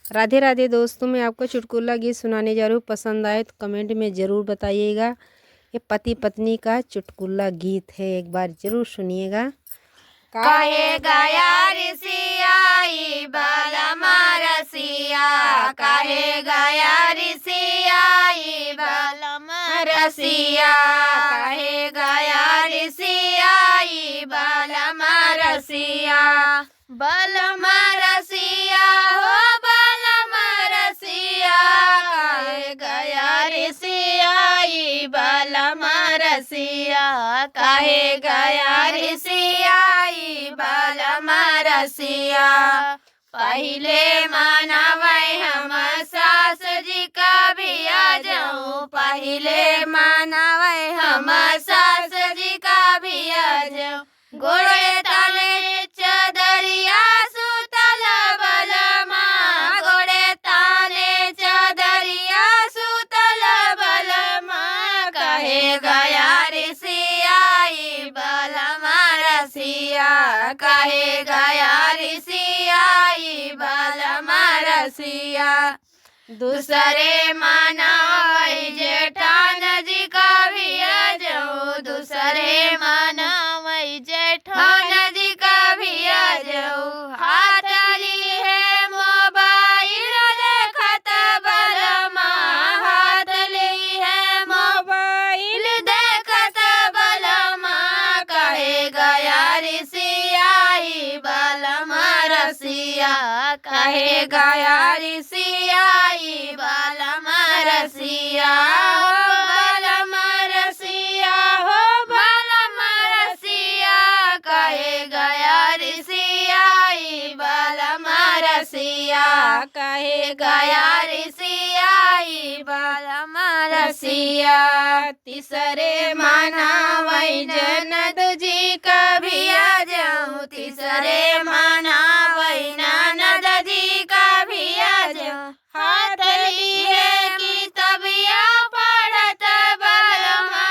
राधे राधे दोस्तों, मैं आपको चुटकुला गीत सुनाने जा रही हूँ। पसंद आए तो कमेंट में ज़रूर बताइएगा। ये पति पत्नी का चुटकुला गीत है, एक बार ज़रूर सुनिएगा। कहे गया ऋषियाई बलमा रसिया, कहे गया ऋषियाई बलमा रसिया, कहे गया ऋषियाई बलमा रसिया, बलमा रसिया हो बलमा रसिया, कहे गया ऋषियाई बलमा रसिया, कहे गया ऋषियाई बलमा रसिया। पहिले मानवै हम सास जी का भिया जाऊँ, पहिले मानवै हम सास जी का भिया जाऊँ, गोड़े ताने चदरिया सुतल बलमा, गोड़े ताने चदरिया सुतल बलमा, कहे गया ऋषियाई बलमा रसिया, कहे गया ऋषियाई बलमा रसिया। दूसरे मानवै जेठान जी का भिया जाऊँ, दूसरे मानवै जेठान जी का भिया जाऊँ, हाथ ली है मोबाइल देखत बलमा, हाथ ली है मोबाइल देखत बलमा, कहे गया ऋषियाई बलमा रसिया, कहे गया ऋषियाई बलमा रसिया, बलमा रसिया हो बलमा रसिया, कहे गया ऋषियाई बलमा रसिया, कहे गया ऋषियाई बलमा रसिया। तीसरे मानवै जनद जी का भिया जाऊँ, तीसरे मानवै ननद जी का भिया जाऊँ, हाथ लिए किताबिया पढ़त बलमा,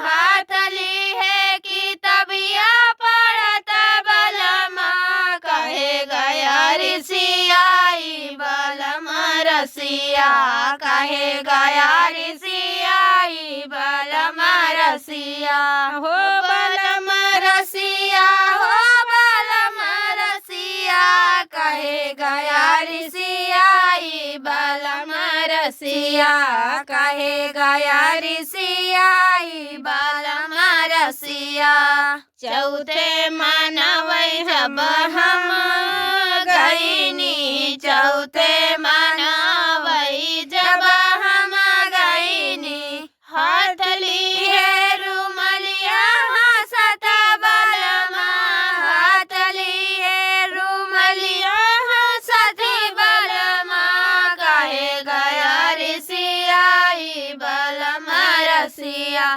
हाथ ली है किताबिया पढ़त बलमा, कहे गया ऋषियाई बलमा रसिया, कहे गया ऋषियाई बलमा रसिया हो बलमा रसिया, हो बलमा रसिया, कहे गया ऋषियाई बलमा रसिया, कहे गया ऋषियाई बलमा रसिया। चौथे मानवै जब हम गईनी, चौथे मानवै जब हम गईनी, हाथ ली है रुमलिया हंसत बलमा, हाथ ली है रुमलिया हंसत बलमा, कहे गया ऋषियाई बलमा रसिया,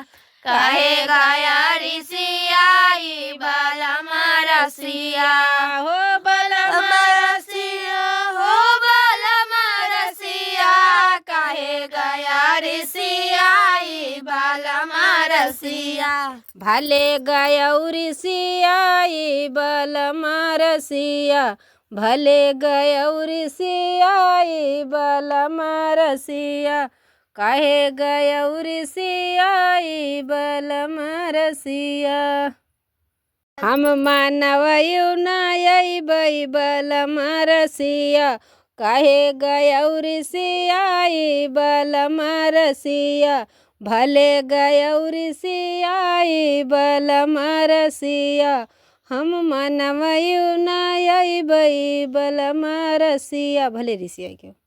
कहे गया ऋषियाई बलमा रसिया हो बलमा रसिया, हो बलमा रसिया, कहे गया ऋषियाई बलमा रसिया। भले गयौ ऋषियाई बलमा रसिया, भले गयौ ऋषियाई बलमा रसिया, कहे गयौ ऋषियाई बलमा रसिया। हम मानवयु न अइबै बलमा रसिया, कहे गयौ ऋषियाई बलमा रसिया, भले गयौ ऋषियाई बलमा रसिया, हम मानवयु न अइबै बलमा रसिया। भले ऋषियाई के